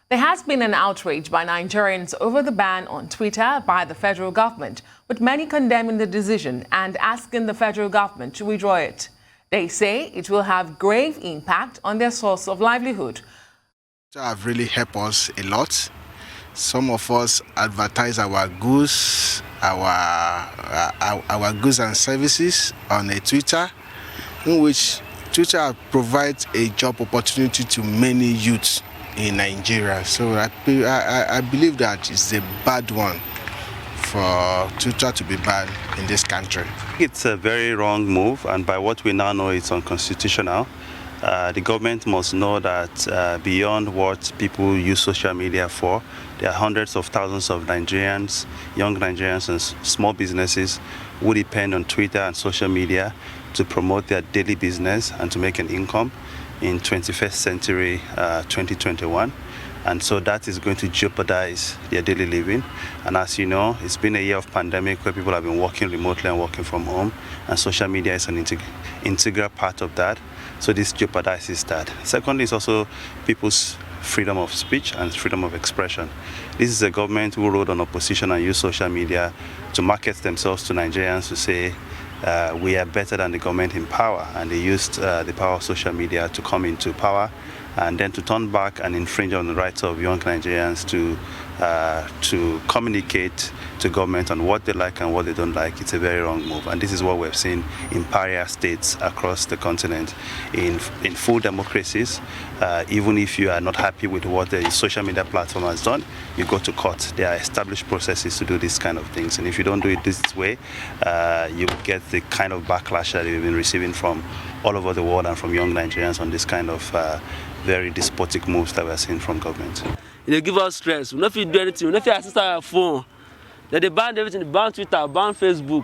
There has been an outrage by Nigerians over the ban on Twitter by the federal government, with many condemning the decision and asking the federal government to withdraw it. They say it will have grave impact on their source of livelihood. Twitter have really helped us a lot. Some of us advertise our goods, our goods and services on a Twitter, in which Twitter provides a job opportunity to many youths in Nigeria. So I believe that it's a bad one for Twitter to be banned in this country. It's a very wrong move, and by what we now know, it's unconstitutional. The government must know that beyond what people use social media for, there are hundreds of thousands of Nigerians, young Nigerians and small businesses who depend on Twitter and social media to promote their daily business and to make an income in 21st century 2021. And so that is going to jeopardize their daily living. And as you know, it's been a year of pandemic where people have been working remotely and working from home, and social media is an integral part of that. So this jeopardizes that. Secondly, it's also people's freedom of speech and freedom of expression. This is a government who rode on opposition and used social media to market themselves to Nigerians to say, we are better than the government in power, and they used the power of social media to come into power and then to turn back and infringe on the rights of young Nigerians to communicate to government on what they like and what they don't like. It's a very wrong move, and this is what we've seen in pariah states across the continent. In full democracies, even if you are not happy with what the social media platform has done, you go to court. There are established processes to do these kind of things, and if you don't do it this way, you get the kind of backlash that we've been receiving from all over the world and from young Nigerians on this kind of very despotic moves that we're seeing from government. They give us stress. We don't feel do anything. We don't feel access our phone. They ban everything. They ban Twitter, ban Facebook.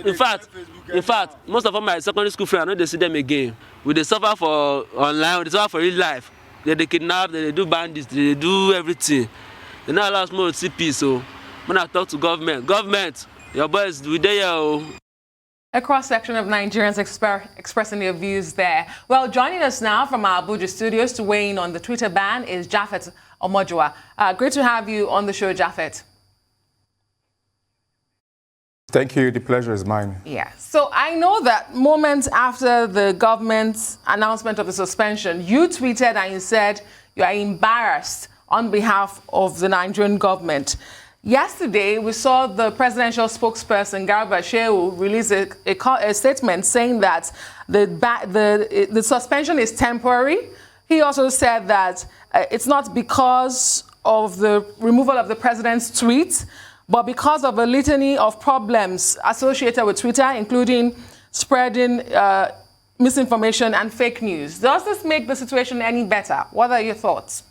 In fact, most of all my secondary school friends, I know they see them again. They suffer for online. They suffer for real life. They kidnap. They do bandits. They do everything. They not allow us more to see peace. So when I talk to government, your boys, we there. A cross-section of Nigerians expressing their views there. Well, joining us now from our Abuja studios to weigh in on the Twitter ban is Japhet Omojuwa. Great to have you on the show, Japhet. Thank you. The pleasure is mine. Yeah. So I know that moments after the government's announcement of the suspension, you tweeted and you said you are embarrassed on behalf of the Nigerian government. Yesterday, we saw the presidential spokesperson, Garba Shehu, release a statement saying that the suspension is temporary. He also said that it's not because of the removal of the president's tweet, but because of a litany of problems associated with Twitter, including spreading misinformation and fake news. Does this make the situation any better? What are your thoughts?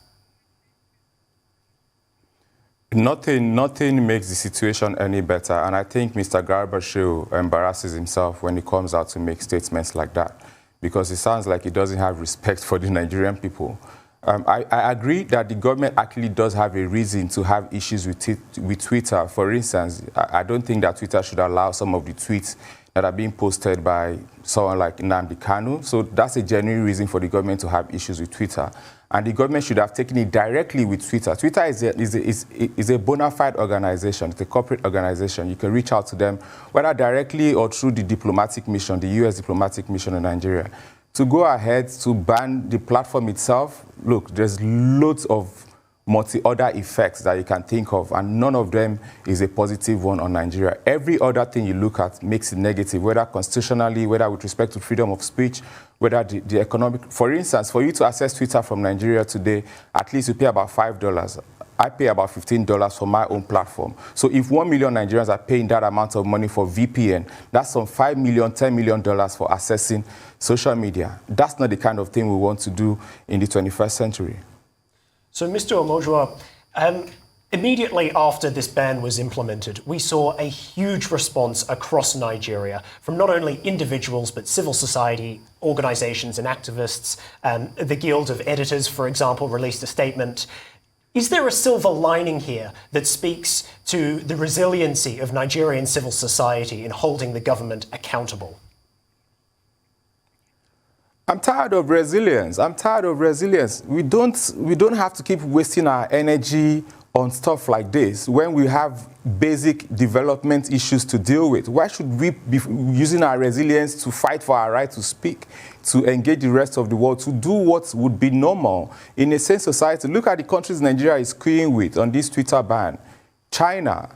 Nothing makes the situation any better, and I think Mr. Garba Shehu embarrasses himself when he comes out to make statements like that, because it sounds like he doesn't have respect for the Nigerian people. I agree that the government actually does have a reason to have issues with Twitter. For instance, I don't think that Twitter should allow some of the tweets that are being posted by someone like Nnamdi Kanu. So that's a genuine reason for the government to have issues with Twitter. And the government should have taken it directly with Twitter. Twitter is a bona fide organization. It's a corporate organization. You can reach out to them, whether directly or through the diplomatic mission, the U.S. diplomatic mission in Nigeria. To go ahead to ban the platform itself, look, there's loads of multi-other effects that you can think of, and none of them is a positive one on Nigeria. Every other thing you look at makes it negative, whether constitutionally, whether with respect to freedom of speech, whether the economic. For instance, for you to access Twitter from Nigeria today, at least you pay about $5. I pay about $15 for my own platform. So if 1 million Nigerians are paying that amount of money for VPN, that's some $5 million, $10 million for accessing social media. That's not the kind of thing we want to do in the 21st century. So, Mr. Omojuwa, immediately after this ban was implemented, we saw a huge response across Nigeria from not only individuals but civil society organizations and activists. The Guild of Editors, for example, released a statement. Is there a silver lining here that speaks to the resiliency of Nigerian civil society in holding the government accountable? I'm tired of resilience. I'm tired of resilience. We don't have to keep wasting our energy on stuff like this when we have basic development issues to deal with. Why should we be using our resilience to fight for our right to speak, to engage the rest of the world, to do what would be normal in a sane society? Look at the countries Nigeria is queuing with on this Twitter ban. China,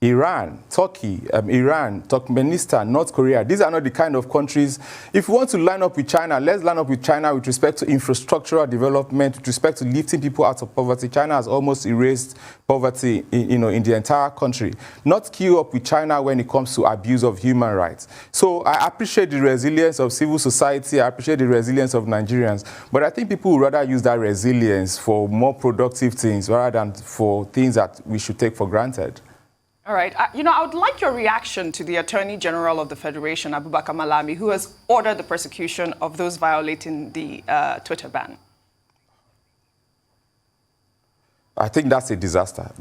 Iran, Turkey, Iran, Turkmenistan, North Korea. These are not the kind of countries. If we want to line up with China, let's line up with China with respect to infrastructural development, with respect to lifting people out of poverty. China has almost erased poverty in the entire country. Not queue up with China when it comes to abuse of human rights. So I appreciate the resilience of civil society. I appreciate the resilience of Nigerians. But I think people would rather use that resilience for more productive things rather than for things that we should take for granted. All right. I would like your reaction to the Attorney General of the Federation, Abubakar Malami, who has ordered the prosecution of those violating the Twitter ban. I think that's a disaster.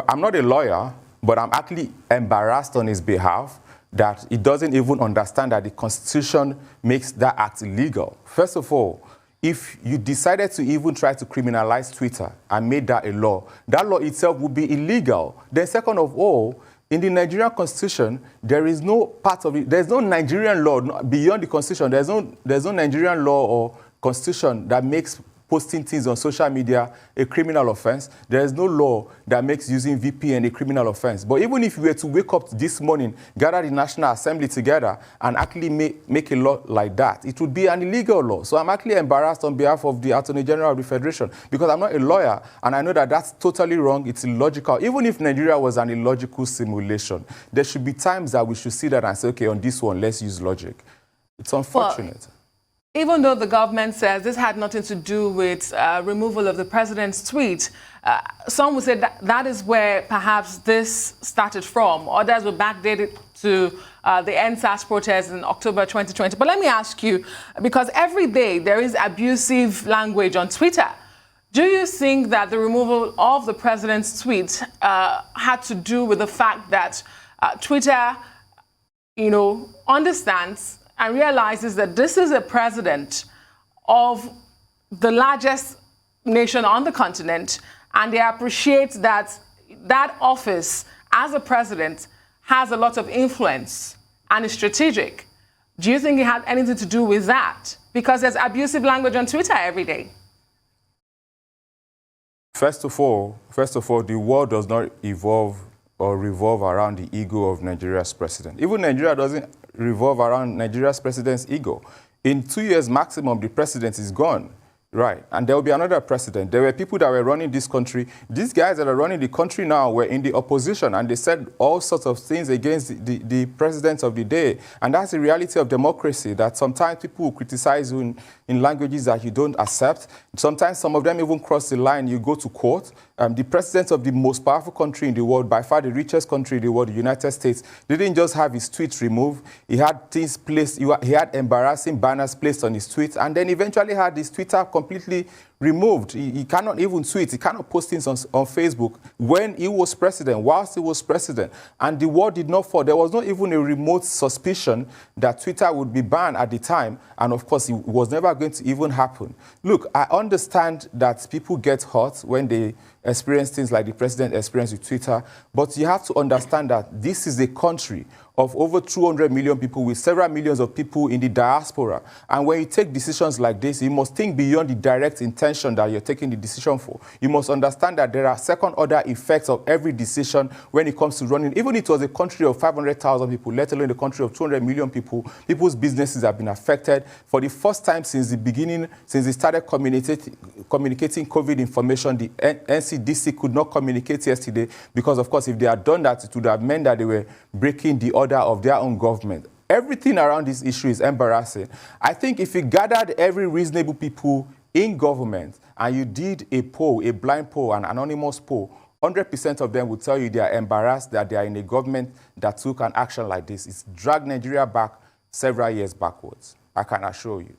I'm not a lawyer, but I'm actually embarrassed on his behalf that he doesn't even understand that the Constitution makes that act illegal. First of all, if you decided to even try to criminalize Twitter and made that a law, that law itself would be illegal. Then second of all, in the Nigerian Constitution, there is no part of it, there's no Nigerian law beyond the Constitution. There's no Nigerian law or Constitution that makes posting things on social media a criminal offense. There is no law that makes using VPN a criminal offense. But even if we were to wake up this morning, gather the National Assembly together and actually make a law like that, it would be an illegal law. So I'm actually embarrassed on behalf of the Attorney General of the Federation because I'm not a lawyer and I know that that's totally wrong. It's illogical. Even if Nigeria was an illogical simulation, there should be times that we should see that and say, okay, on this one, let's use logic. It's unfortunate. Well, even though the government says this had nothing to do with removal of the president's tweet, some would say that is where perhaps this started from. Others will backdate it to the NSAS protests in October 2020. But let me ask you, because every day there is abusive language on Twitter, do you think that the removal of the president's tweet had to do with the fact that Twitter, understands and realizes that this is a president of the largest nation on the continent, and they appreciate that that office as a president has a lot of influence and is strategic? Do you think it had anything to do with that? Because there's abusive language on Twitter every day. First of all, the world does not evolve or revolve around the ego of Nigeria's president. Even Nigeria doesn't revolve around Nigeria's president's ego. In 2 years maximum, the president is gone, right? And there will be another president. There were people that were running this country. These guys that are running the country now were in the opposition, and they said all sorts of things against the president of the day. And that's the reality of democracy, that sometimes people will criticize you in languages that you don't accept. Sometimes some of them even cross the line. You go to court. The president of the most powerful country in the world, by far the richest country in the world, the United States, didn't just have his tweets removed. He had things placed, he had embarrassing banners placed on his tweets, and then eventually had his Twitter completely removed. He cannot even tweet. He cannot post things on Facebook when he was president, whilst he was president. And the word did not fall. There was not even a remote suspicion that Twitter would be banned at the time. And of course, it was never going to even happen. Look, I understand that people get hurt when they experience things like the president experienced with Twitter. But you have to understand that this is a country of over 200 million people with several millions of people in the diaspora. And when you take decisions like this, you must think beyond the direct intention that you're taking the decision for. You must understand that there are second-order effects of every decision when it comes to running. Even if it was a country of 500,000 people, let alone a country of 200 million people, people's businesses have been affected. For the first time since the beginning, since they started communicating COVID information, the NCDC could not communicate yesterday because, of course, if they had done that, it would have meant that they were breaking the order of their own government. Everything around this issue is embarrassing. I think if you gathered every reasonable people in government and you did a poll, a blind poll, an anonymous poll, 100% of them would tell you they are embarrassed that they are in a government that took an action like this. It's dragged Nigeria back several years backwards, I can assure you.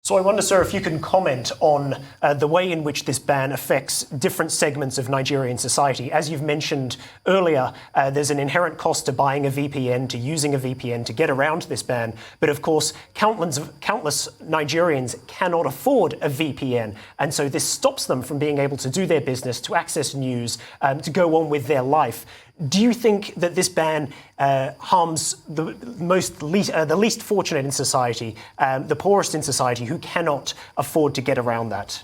So I wonder, sir, if you can comment on the way in which this ban affects different segments of Nigerian society. As you've mentioned earlier, there's an inherent cost to buying a VPN, to using a VPN to get around this ban. But of course, countless Nigerians cannot afford a VPN. And so this stops them from being able to do their business, to access news, to go on with their life. Do you think that this ban harms the least fortunate in society, the poorest in society, who cannot afford to get around that?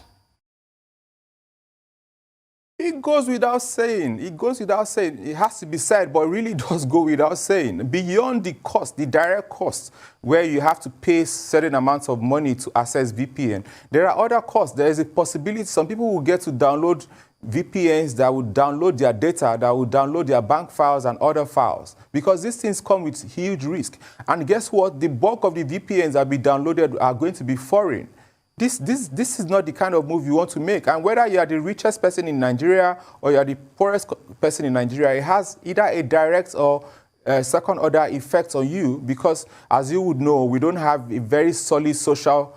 It goes without saying. It goes without saying. It has to be said, but it really does go without saying. Beyond the cost, the direct cost, where you have to pay certain amounts of money to access VPN, there are other costs. There is a possibility some people will get to download VPNs that would download their data, that would download their bank files and other files, because these things come with huge risk. And guess what? The bulk of the VPNs that be downloaded are going to be foreign. This is not the kind of move you want to make. And whether you are the richest person in Nigeria or you are the poorest person in Nigeria, it has either a direct or second order effect on you, because as you would know, we don't have a very solid social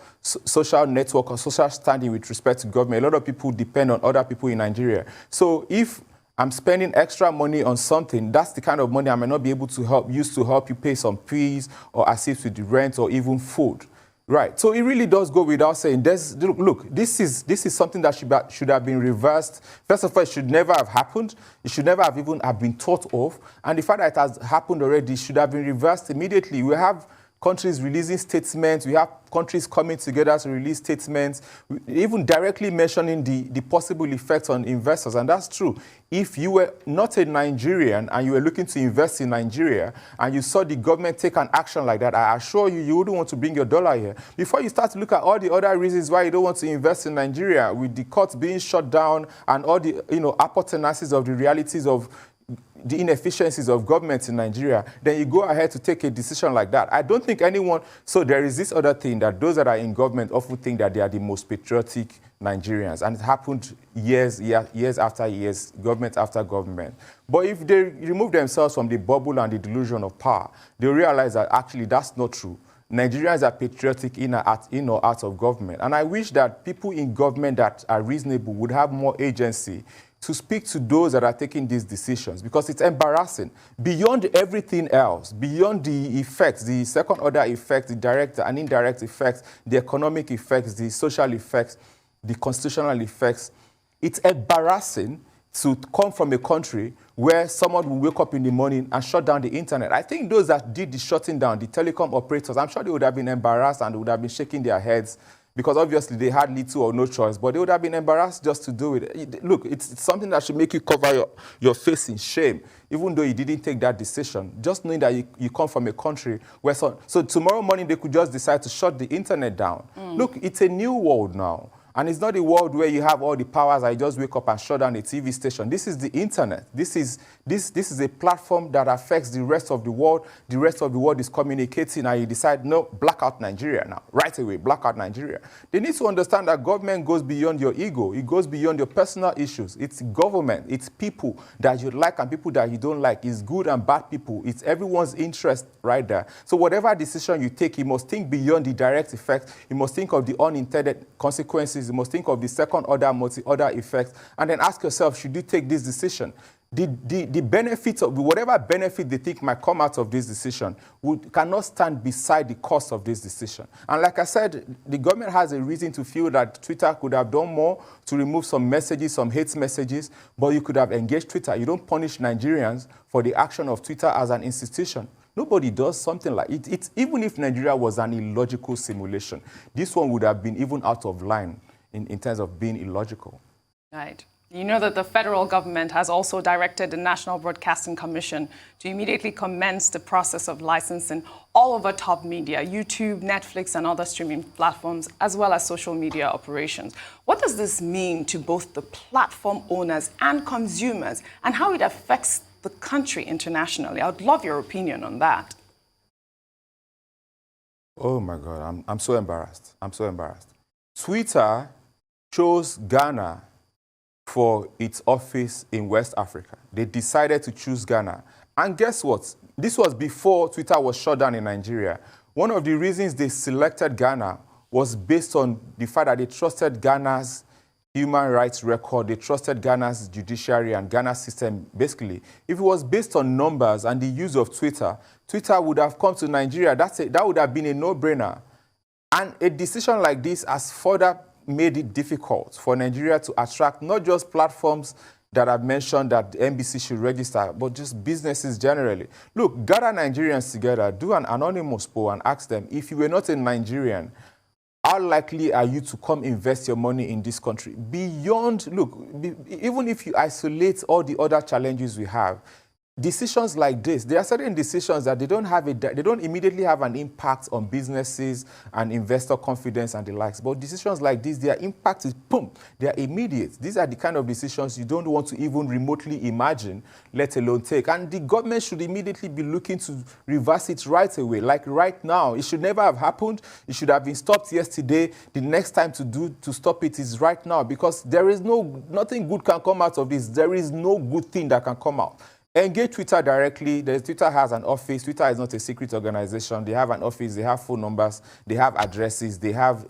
network or social standing with respect to government. A lot of people depend on other people in Nigeria. So if I'm spending extra money on something, that's the kind of money I may not be able to use to help you pay some fees or assist with the rent or even food. Right. So it really does go without saying. Look, this is something that should have been reversed. First of all, it should never have happened. It should never have even been thought of. And the fact that it has happened already should have been reversed immediately. We have countries releasing statements. We have countries coming together to release statements, even directly mentioning the possible effects on investors. And that's true. If you were not a Nigerian and you were looking to invest in Nigeria and you saw the government take an action like that, I assure you, you wouldn't want to bring your dollar here. Before you start to look at all the other reasons why you don't want to invest in Nigeria, with the courts being shut down and all the hypotheses of the realities of the inefficiencies of government in Nigeria, then you go ahead to take a decision like that. I don't think anyone... So there is this other thing that those that are in government often think that they are the most patriotic Nigerians. And it happened years after years, government after government. But if they remove themselves from the bubble and the delusion of power, they'll realize that actually that's not true. Nigerians are patriotic in or out of government. And I wish that people in government that are reasonable would have more agency to speak to those that are taking these decisions, because it's embarrassing. Beyond everything else, beyond the effects, the second order effects, the direct and indirect effects, the economic effects, the social effects, the constitutional effects, it's embarrassing to come from a country where someone will wake up in the morning and shut down the internet. I think those that did the shutting down, the telecom operators, I'm sure they would have been embarrassed and would have been shaking their heads, because obviously they had little or no choice, but they would have been embarrassed just to do it. Look, it's something that should make you cover your face in shame, even though you didn't take that decision. Just knowing that you come from a country where... So tomorrow morning they could just decide to shut the internet down. Look, it's a new world now. And it's not a world where you have all the powers. I just wake up and shut down a TV station. This is the internet. This is a platform that affects the rest of the world. The rest of the world is communicating, and you decide, no, black out Nigeria now. Right away, black out Nigeria. They need to understand that government goes beyond your ego. It goes beyond your personal issues. It's government. It's people that you like and people that you don't like. It's good and bad people. It's everyone's interest right there. So whatever decision you take, you must think beyond the direct effect. You must think of the unintended consequences. You must think of the second order, multi-order effects, and then ask yourself, should you take this decision? The benefits of whatever benefit they think might come out of this decision cannot stand beside the cost of this decision. And like I said, the government has a reason to feel that Twitter could have done more to remove some messages, some hate messages, but you could have engaged Twitter. You don't punish Nigerians for the action of Twitter as an institution. Nobody does something like it. Even if Nigeria was an illogical simulation, this one would have been even out of line in terms of being illogical. Right. You know that the federal government has also directed the National Broadcasting Commission to immediately commence the process of licensing all over top media, YouTube, Netflix, and other streaming platforms, as well as social media operations. What does this mean to both the platform owners and consumers, and how it affects the country internationally? I would love your opinion on that. Oh my God, I'm so embarrassed. I'm so embarrassed. Twitter chose Ghana for its office in West Africa. They decided to choose Ghana. And guess what? This was before Twitter was shut down in Nigeria. One of the reasons they selected Ghana was based on the fact that they trusted Ghana's human rights record, they trusted Ghana's judiciary and Ghana's system, basically. If it was based on numbers and the use of Twitter, Twitter would have come to Nigeria. That would have been a no-brainer. And a decision like this has further made it difficult for Nigeria to attract not just platforms that I've mentioned that the NBC should register, but just businesses generally. Look, gather Nigerians together, do an anonymous poll and ask them, if you were not a Nigerian, how likely are you to come invest your money in this country? Beyond, look, even if you isolate all the other challenges we have, decisions like this, there are certain decisions that they don't immediately have an impact on businesses and investor confidence and the likes. But decisions like this, their impact is boom, they are immediate. These are the kind of decisions you don't want to even remotely imagine, let alone take. And the government should immediately be looking to reverse it right away. Like right now, it should never have happened. It should have been stopped yesterday. The next time to stop it is right now, because there is nothing good can come out of this. There is no good thing that can come out. Engage Twitter directly. Twitter has an office. Twitter is not a secret organization. They have an office. They have phone numbers. They have addresses. They have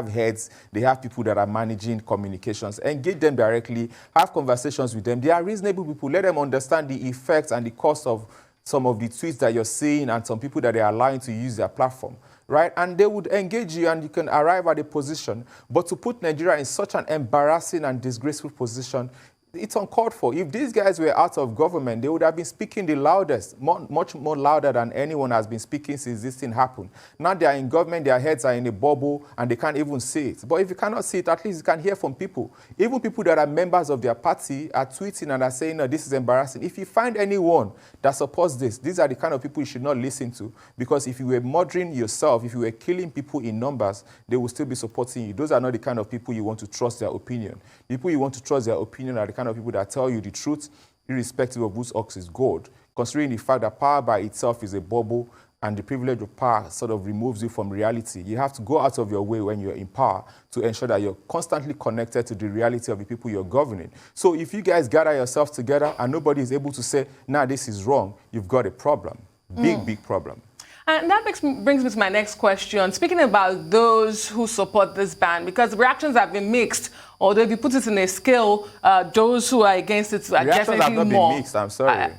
heads. They have people that are managing communications. Engage them directly. Have conversations with them. They are reasonable people. Let them understand the effects and the cost of some of the tweets that you're seeing and some people that they are allowing to use their platform, right? And they would engage you and you can arrive at a position. But to put Nigeria in such an embarrassing and disgraceful position, it's uncalled for. If these guys were out of government, they would have been speaking the loudest, much more louder than anyone has been speaking since this thing happened. Now they are in government, their heads are in a bubble, and they can't even see it. But if you cannot see it, at least you can hear from people. Even people that are members of their party are tweeting and are saying, no, this is embarrassing. If you find anyone that supports this, these are the kind of people you should not listen to. Because if you were murdering yourself, if you were killing people in numbers, they will still be supporting you. Those are not the kind of people you want to trust their opinion. People you want to trust their opinion are the kind of people that tell you the truth, irrespective of whose ox is gold, considering the fact that power by itself is a bubble and the privilege of power sort of removes you from reality. You have to go out of your way when you're in power to ensure that you're constantly connected to the reality of the people you're governing. So if you guys gather yourselves together and nobody is able to say, nah, this is wrong, you've got a problem. Big problem. And that brings me to my next question. Speaking about those who support this ban, because the reactions have been mixed, although if you put it in a scale, those who are against it are definitely more. Reactions have not been mixed, I'm sorry.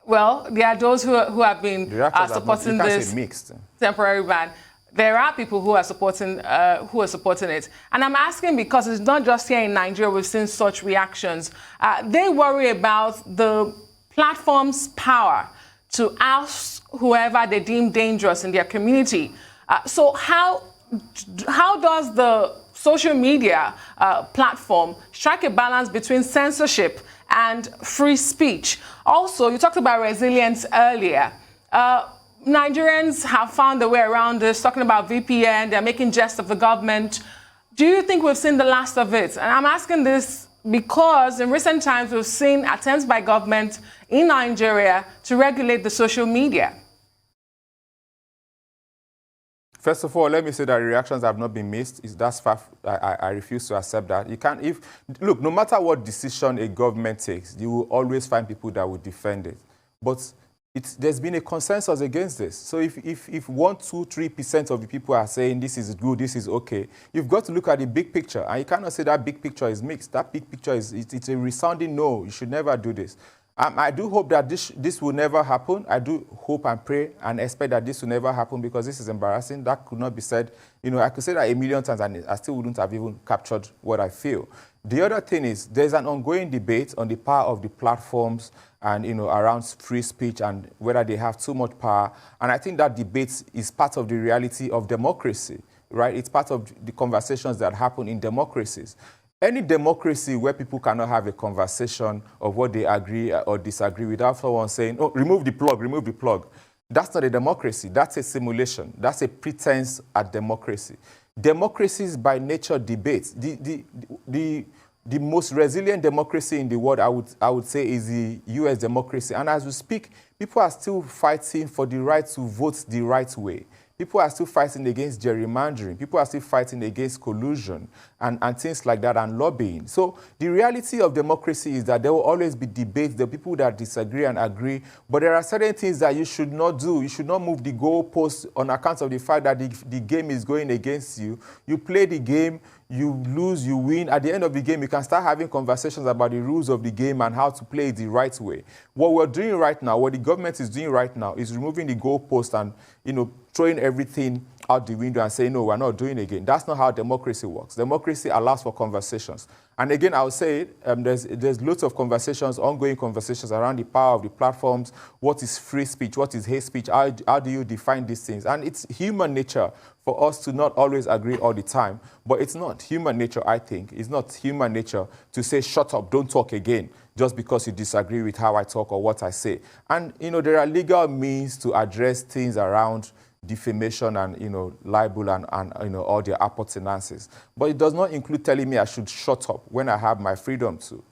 Well, there are those who have been supporting this temporary ban. There are people who are supporting it. And I'm asking because it's not just here in Nigeria we've seen such reactions. They worry about the platform's power to oust whoever they deem dangerous in their community. So how does the social media platform strike a balance between censorship and free speech? Also, you talked about resilience earlier. Nigerians have found a way around this, talking about VPN, they're making jest of the government. Do you think we've seen the last of it? And I'm asking this because in recent times we've seen attempts by government in Nigeria to regulate the social media. First of all, let me say that reactions have not been missed. That's I refuse to accept that. You can't, look, no matter what decision a government takes, you will always find people that will defend it. But there's been a consensus against this. So if 1, 2, 3% of the people are saying this is good, this is okay, you've got to look at the big picture. And you cannot say that big picture is mixed. That big picture it's a resounding no. You should never do this. I do hope that this will never happen. I do hope and pray and expect that this will never happen because this is embarrassing. That could not be said. You know, I could say that 1,000,000 times and I still wouldn't have even captured what I feel. The other thing is there's an ongoing debate on the power of the platforms and, you know, around free speech and whether they have too much power. And I think that debate is part of the reality of democracy, right? It's part of the conversations that happen in democracies. Any democracy where people cannot have a conversation of what they agree or disagree without someone saying, oh, remove the plug, that's not a democracy. That's a simulation. That's a pretense at democracy. Democracies by nature debate. The most resilient democracy in the world, I would say, is the US democracy. And as we speak, people are still fighting for the right to vote the right way. People are still fighting against gerrymandering. People are still fighting against collusion and things like that and lobbying. So the reality of democracy is that there will always be debates. There are people that disagree and agree, but there are certain things that you should not do. You should not move the goalposts on account of the fact that the game is going against you. You play the game, you lose, you win. At the end of the game, you can start having conversations about the rules of the game and how to play it the right way. What we're doing right now, what the government is doing right now, is removing the goalpost and, throwing everything out the window and saying, no, we're not doing it again. That's not how democracy works. Democracy allows for conversations. And again, I would say there's lots of conversations, ongoing conversations around the power of the platforms. What is free speech? What is hate speech? How do you define these things? And it's human nature for us to not always agree all the time. But it's not human nature, I think. It's not human nature to say, shut up, don't talk again, just because you disagree with how I talk or what I say. And, there are legal means to address things around defamation and, libel and all their appurtenances. But it does not include telling me I should shut up when I have my freedom to.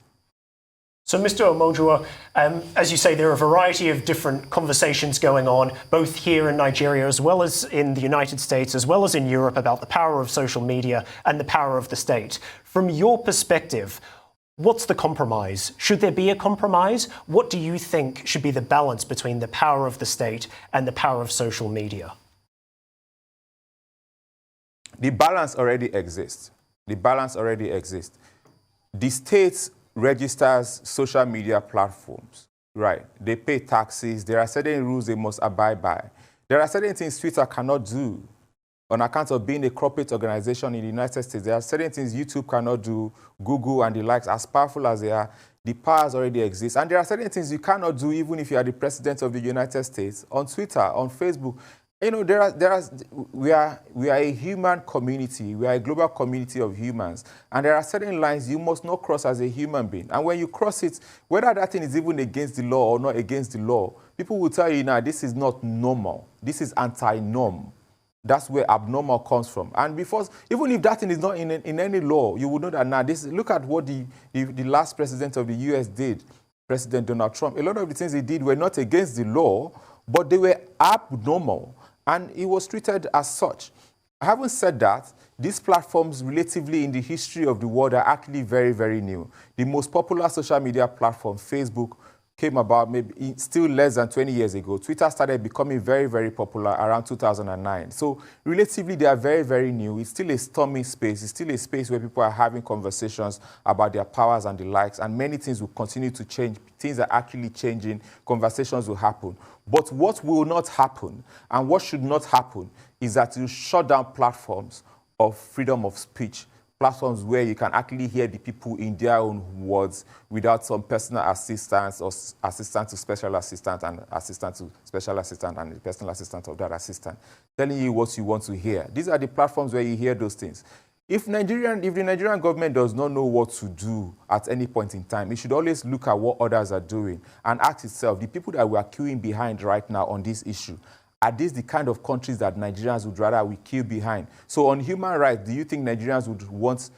So, Mr. Omojuwa, as you say, there are a variety of different conversations going on, both here in Nigeria as well as in the United States, as well as in Europe, about the power of social media and the power of the state. From your perspective, what's the compromise? Should there be a compromise? What do you think should be the balance between the power of the state and the power of social media? The balance already exists. The balance already exists. The state registers social media platforms, right? They pay taxes. There are certain rules they must abide by. There are certain things Twitter cannot do on account of being a corporate organization in the United States. There are certain things YouTube cannot do, Google and the likes, as powerful as they are. The powers already exist. And there are certain things you cannot do even if you are the president of the United States, on Twitter, on Facebook. We are a human community. We are a global community of humans. And there are certain lines you must not cross as a human being. And when you cross it, whether that thing is even against the law or not against the law, people will tell you, now, this is not normal. This is anti-norm. That's where abnormal comes from. And even if that thing is not in any law, you would know that now, look at what the last president of the US did, President Donald Trump. A lot of the things he did were not against the law, but they were abnormal. And he was treated as such. Having said that, these platforms relatively in the history of the world are actually very, very new. The most popular social media platform, Facebook, came about maybe still less than 20 years ago. Twitter started becoming very, very popular around 2009. So relatively, they are very, very new. It's still a stormy space. It's still a space where people are having conversations about their powers and the likes, and many things will continue to change. Things are actually changing. Conversations will happen. But what will not happen and what should not happen is that you shut down platforms of freedom of speech, platforms where you can actually hear the people in their own words without some personal assistance or assistant to special assistant and assistant to special assistant and the personal assistant of that assistant telling you what you want to hear. These are the platforms where you hear those things. If the Nigerian government does not know what to do at any point in time, it should always look at what others are doing and ask itself, the people that we are queuing behind right now on this issue, are these the kind of countries that Nigerians would rather we queue behind? So on human rights, do you think Nigerians would want...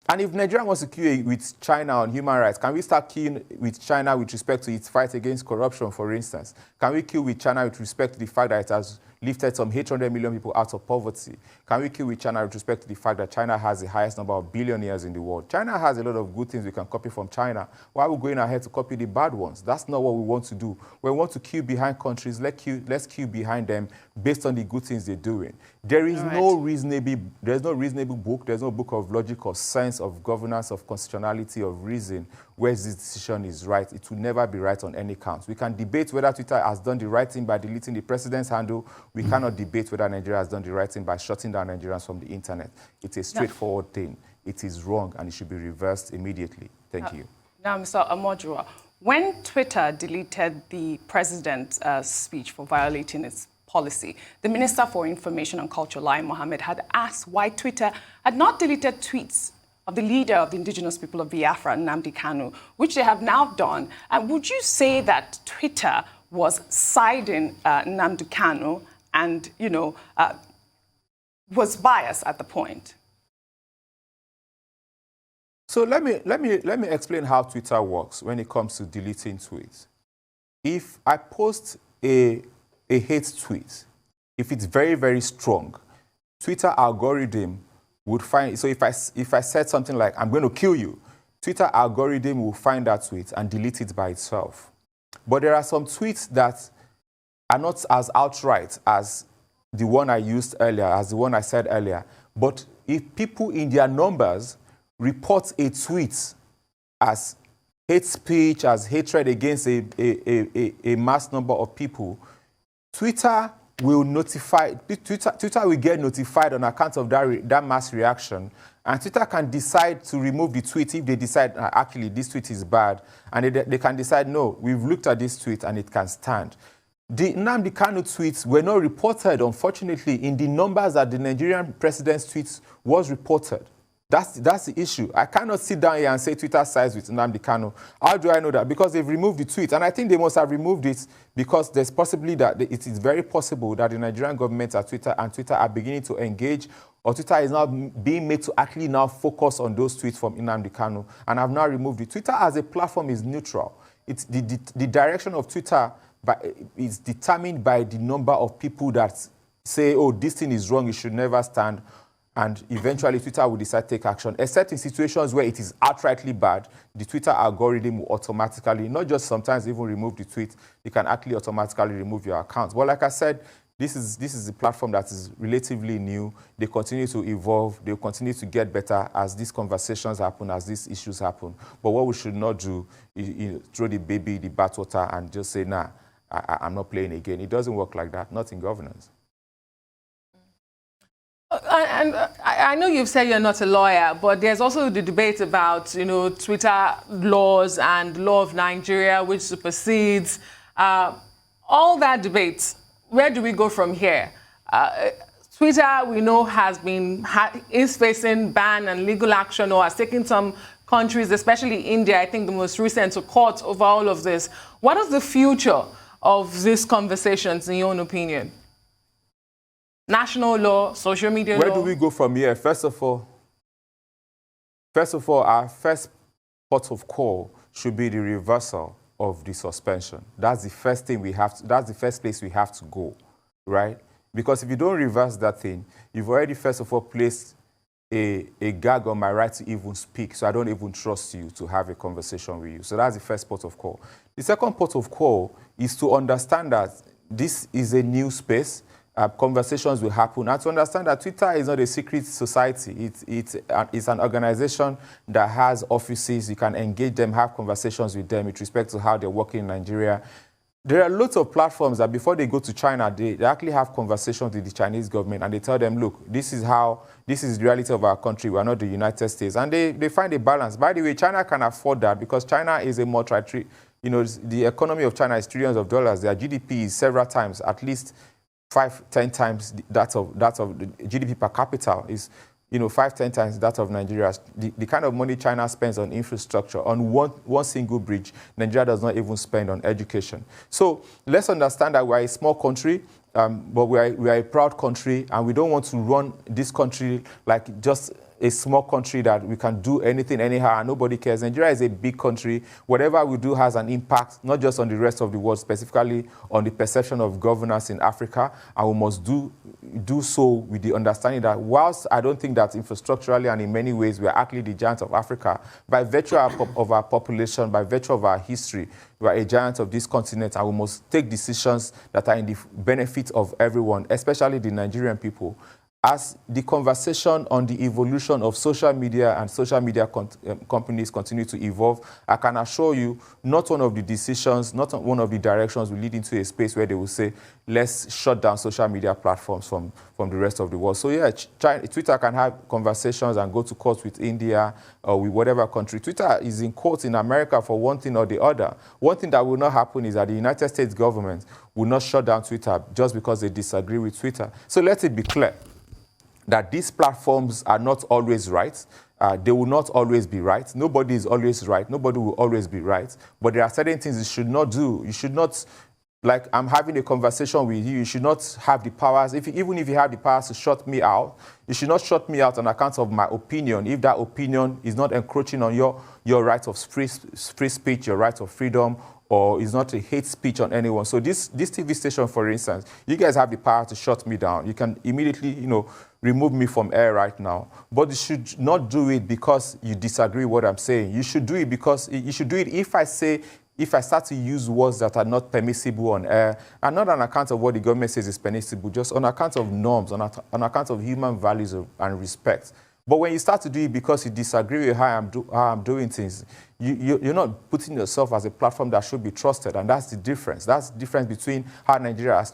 And if Nigeria wants to queue with China on human rights, can we start queuing with China with respect to its fight against corruption, for instance? Can we queue with China with respect to the fact that it has lifted some 800 million people out of poverty? Can we queue with China with respect to the fact that China has the highest number of billionaires in the world? China has a lot of good things we can copy from China. Why are we going ahead to copy the bad ones? That's not what we want to do. We want to queue behind countries. Let's queue behind them based on the good things they're doing. There is no reasonable book. There's no book of logic or sense of governance, of constitutionality, of reason where this decision is right. It will never be right on any count. We can debate whether Twitter has done the right thing by deleting the president's handle. We cannot debate whether Nigeria has done the right thing by shutting down Nigerians from the internet. It's a straightforward thing. It is wrong and it should be reversed immediately. Thank you. Now, Mr. Omojuwa, when Twitter deleted the president's speech for violating its policy, the Minister for Information and Culture, Lai Mohammed, had asked why Twitter had not deleted tweets of the leader of the indigenous people of Biafra, Nnamdi Kanu, which they have now done. Would you say that Twitter was siding Nnamdi Kanu and, was biased at the point? So let me explain how Twitter works when it comes to deleting tweets. If I post a hate tweet, if it's very, very strong, Twitter algorithm would find, so if I said something like, I'm going to kill you, Twitter algorithm will find that tweet and delete it by itself. But there are some tweets that are not as outright as the one I used earlier, as the one I said earlier. But if people in their numbers report a tweet as hate speech, as hatred against a mass number of people, Twitter will notify, Twitter will get notified on account of that mass reaction. And Twitter can decide to remove the tweet if they decide, actually, this tweet is bad. And they can decide, no, we've looked at this tweet and it can stand. The Nnamdi Kanu tweets were not reported, unfortunately, in the numbers that the Nigerian president's tweets was reported. That's the issue. I cannot sit down here and say Twitter sides with Nnamdi Kanu. How do I know that? Because they've removed the tweet. And I think they must have removed it because there's possibly that it is very possible that the Nigerian government and Twitter are beginning to engage, or Twitter is now being made to actually now focus on those tweets from Nnamdi Kanu and have now removed it. Twitter as a platform is neutral. It's the direction of Twitter is determined by the number of people that say, oh, this thing is wrong, it should never stand. And eventually Twitter will decide to take action, except in situations where it is outrightly bad. The Twitter algorithm will automatically, not just sometimes even remove the tweet, it can actually automatically remove your account. But like I said, this is a platform that is relatively new. They continue to evolve. They continue to get better as these conversations happen, as these issues happen. But what we should not do is throw the baby in the bathwater and just say, nah, I'm not playing again. It doesn't work like that, not in governance. And I know you've said you're not a lawyer, but there's also the debate about, Twitter laws and law of Nigeria, which supersedes all that debate. Where do we go from here? Twitter, we know, is facing ban and legal action, or has taken some countries, especially India, I think the most recent, to court over all of this. What is the future of these conversations, in your own opinion? National law, social media law? Where do we go from here? First of all, our first port of call should be the reversal of the suspension. That's the first thing that's the first place we have to go, right? Because if you don't reverse that thing, you've already, first of all, placed a gag on my right to even speak, so I don't even trust you to have a conversation with you. So that's the first port of call. The second port of call is to understand that this is a new space. Conversations will happen, and to understand that Twitter is not a secret society. It's an organization that has offices. You can engage them, have conversations with them with respect to how they're working in Nigeria. There are lots of platforms that before they go to China, they actually have conversations with the Chinese government, and they tell them, look, this is the reality of our country. We are not the United States. And they find a balance. By the way, China can afford that because China is a the economy of China is trillions of dollars. Their GDP is several times, at least 5-10 times that of the GDP per capita is, 5-10 times that of Nigeria. The kind of money China spends on infrastructure, on one single bridge, Nigeria does not even spend on education. So let's understand that we are a small country, but we are a proud country, and we don't want to run this country like just a small country that we can do anything anyhow and nobody cares. Nigeria is a big country. Whatever we do has an impact, not just on the rest of the world, specifically on the perception of governance in Africa. And we must do so with the understanding that whilst I don't think that infrastructurally and in many ways we are actually the giant of Africa, by virtue of our population, by virtue of our history, we are a giant of this continent, and we must take decisions that are in the benefit of everyone, especially the Nigerian people. As the conversation on the evolution of social media and social media companies continue to evolve, I can assure you not one of the decisions, not one of the directions will lead into a space where they will say, let's shut down social media platforms from the rest of the world. So yeah, Twitter can have conversations and go to court with India or with whatever country. Twitter is in court in America for one thing or the other. One thing that will not happen is that the United States government will not shut down Twitter just because they disagree with Twitter. So let it be clear that these platforms are not always right. They will not always be right. Nobody is always right. Nobody will always be right. But there are certain things you should not do. You should not, like I'm having a conversation with you, you should not have the powers, even if you have the powers to shut me out, you should not shut me out on account of my opinion, if that opinion is not encroaching on your right of free speech, your right of freedom, or it's not a hate speech on anyone. So this TV station, for instance, you guys have the power to shut me down. You can immediately, remove me from air right now. But you should not do it because you disagree with what I'm saying. You should do it because if I start to use words that are not permissible on air, and not on account of what the government says is permissible, just on account of norms, on account of human values and respect. But when you start to do it because you disagree with how I'm doing things, you're not putting yourself as a platform that should be trusted, and that's the difference. That's the difference between how Nigeria has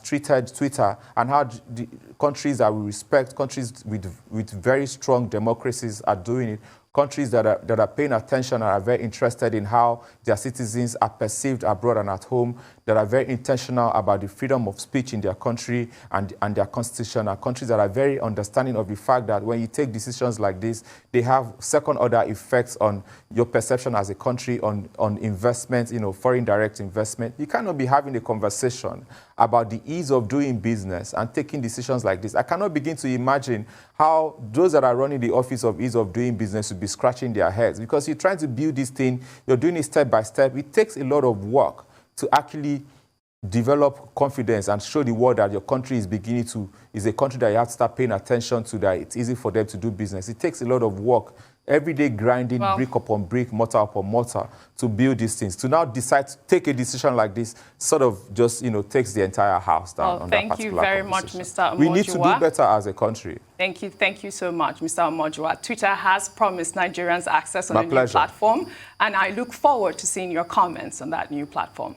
treated Twitter and how the countries that we respect, countries with very strong democracies are doing it. Countries that are paying attention and are very interested in how their citizens are perceived abroad and at home, that are very intentional about the freedom of speech in their country and their constitution, are countries that are very understanding of the fact that when you take decisions like this, they have second-order effects on your perception as a country, on investment, foreign direct investment. You cannot be having a conversation about the ease of doing business and taking decisions like this. I cannot begin to imagine how those that are running the Office of Ease of Doing Business would be scratching their heads, because you're trying to build this thing, you're doing it step by step. It takes a lot of work to actually develop confidence and show the world that your country is a country that you have to start paying attention to, that it's easy for them to do business. It takes a lot of work, every day grinding, brick upon brick, mortar upon mortar, to build these things. To now decide to take a decision like this sort of just, takes the entire house down. Well, thank you very much, Mr. Omojuwa. We need to do better as a country. Thank you so much, Mr. Omojuwa. Twitter has promised Nigerians access on a new platform, and I look forward to seeing your comments on that new platform.